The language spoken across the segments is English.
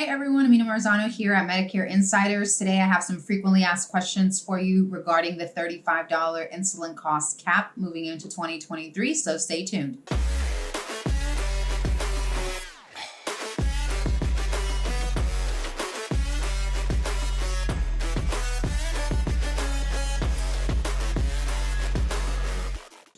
Hey everyone, Amina Marzano here at Medicare Insiders. Today I have some frequently asked questions for you regarding the $35 insulin cost cap moving into 2023, so stay tuned.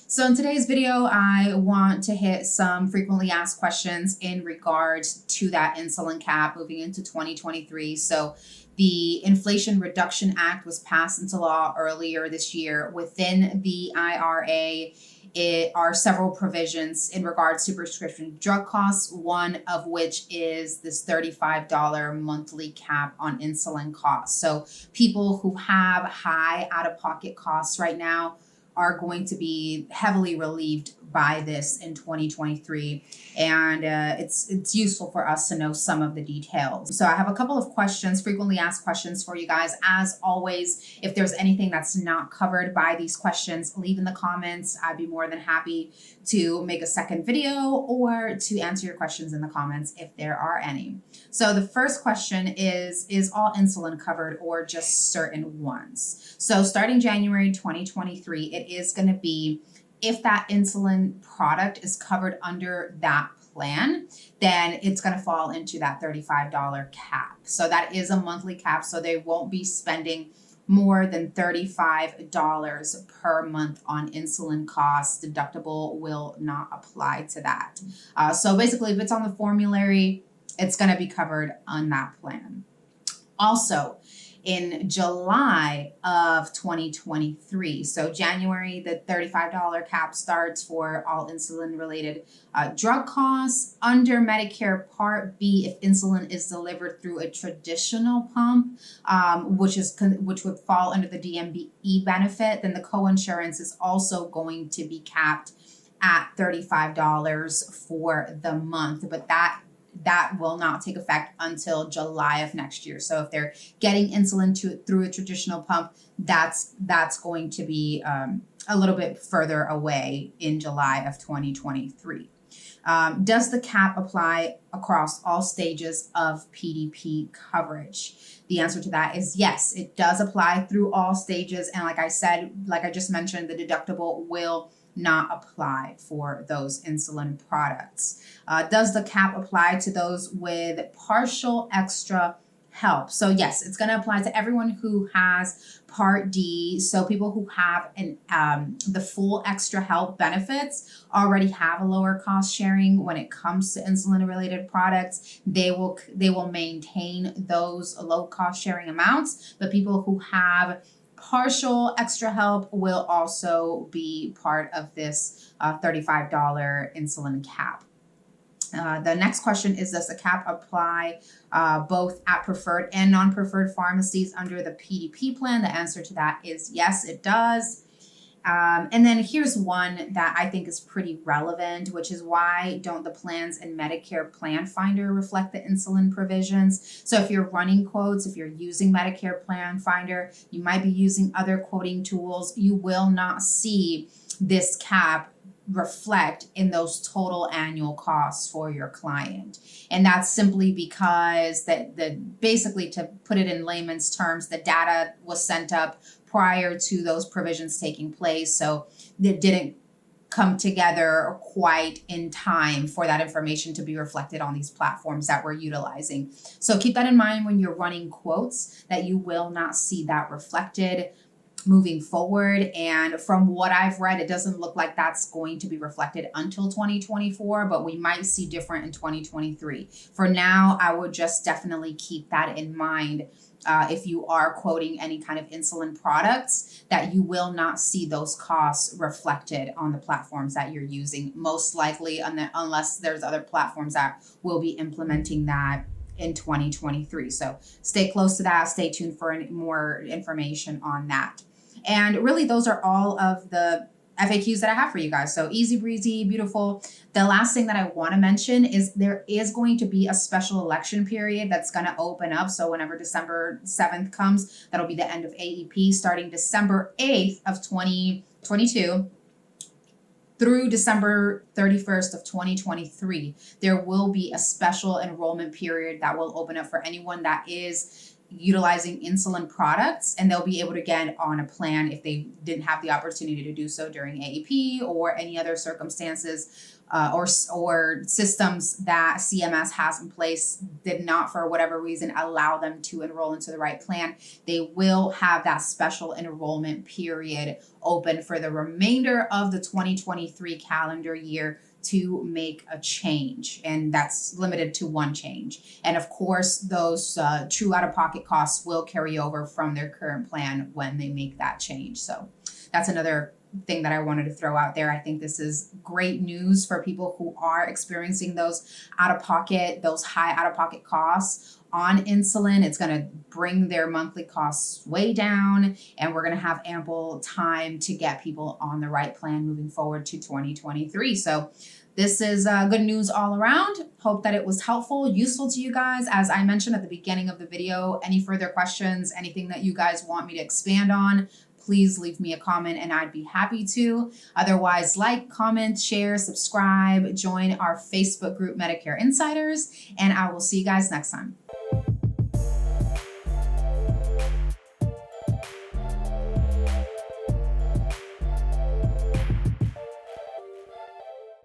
So in today's video, I want to hit some frequently asked questions in regards to that insulin cap moving into 2023. So the Inflation Reduction Act was passed into law earlier this year. Within the IRA, it are several provisions in regards to prescription drug costs, one of which is this $35 monthly cap on insulin costs. So people who have high out-of-pocket costs right now are going to be heavily relieved by this in 2023. And it's useful for us to know some of the details. So I have a couple of questions, frequently asked questions for you guys. As always, if there's anything that's not covered by these questions, leave in the comments. I'd be more than happy to make a second video or to answer your questions in the comments if there are any. So the first question is all insulin covered or just certain ones? So starting January 2023, it is going to be if that insulin product is covered under that plan, then it's going to fall into that $35 cap. So that is a monthly cap, so they won't be spending more than $35 per month on insulin costs. Deductible will not apply to that. So basically, if it's on the formulary, it's going to be covered on that plan. Also, in July of 2023, so January, the $35 cap starts for all insulin-related drug costs. Under Medicare Part B, if insulin is delivered through a traditional pump, which would fall under the DME benefit, then the coinsurance is also going to be capped at $35 for the month, but that will not take effect until July of next year. So if they're getting insulin through a traditional pump, that's going to be a little bit further away in July of 2023. Does the cap apply across all stages of PDP coverage? The answer to that is yes, it does apply through all stages. And like I just mentioned, the deductible will not apply for those insulin products. Does the cap apply to those with partial extra help? So yes, it's going to apply to everyone who has Part D. So people who have the full extra help benefits already have a lower cost sharing when it comes to insulin related products. They will maintain those low cost sharing amounts, but people who have partial extra help will also be part of this $35 insulin cap. The next question is, does the cap apply both at preferred and non-preferred pharmacies under the PDP plan? The answer to that is yes, it does. And then here's one that I think is pretty relevant, which is why don't the plans in Medicare Plan Finder reflect the insulin provisions? So if you're running quotes, if you're using Medicare Plan Finder, you might be using other quoting tools, you will not see this cap reflect in those total annual costs for your client. And that's simply because basically, to put it in layman's terms, the data was sent up prior to those provisions taking place. So it didn't come together quite in time for that information to be reflected on these platforms that we're utilizing. So keep that in mind when you're running quotes, that you will not see that reflected moving forward. And from what I've read, it doesn't look like that's going to be reflected until 2024, but we might see different in 2023. For now, I would just definitely keep that in mind. If you are quoting any kind of insulin products, that you will not see those costs reflected on the platforms that you're using, most likely, unless there's other platforms that will be implementing that in 2023. So stay close to that. Stay tuned for more information on that. And really, those are all of the FAQs that I have for you guys. So easy breezy, beautiful. The last thing that I want to mention is there is going to be a special election period that's going to open up. So whenever December 7th comes, that'll be the end of AEP. Starting December 8th of 2022 through December 31st of 2023, there will be a special enrollment period that will open up for anyone that is utilizing insulin products, and they'll be able to get on a plan if they didn't have the opportunity to do so during AEP or any other circumstances or systems that CMS has in place did not, for whatever reason, allow them to enroll into the right plan. They will have that special enrollment period open for the remainder of the 2023 calendar year to make a change, and that's limited to one change. And of course, those true out-of-pocket costs will carry over from their current plan when they make that change. So that's another thing that I wanted to throw out there. I think this is great news for people who are experiencing those high out-of-pocket costs on insulin. It's going to bring their monthly costs way down, and we're going to have ample time to get people on the right plan moving forward to 2023. So this is good news all around. Hope that it was helpful, useful to you guys. As I mentioned at the beginning of the video, any further questions, anything that you guys want me to expand on, please leave me a comment and I'd be happy to. Otherwise, like, comment, share, subscribe, join our Facebook group, Medicare Insiders, and I will see you guys next time.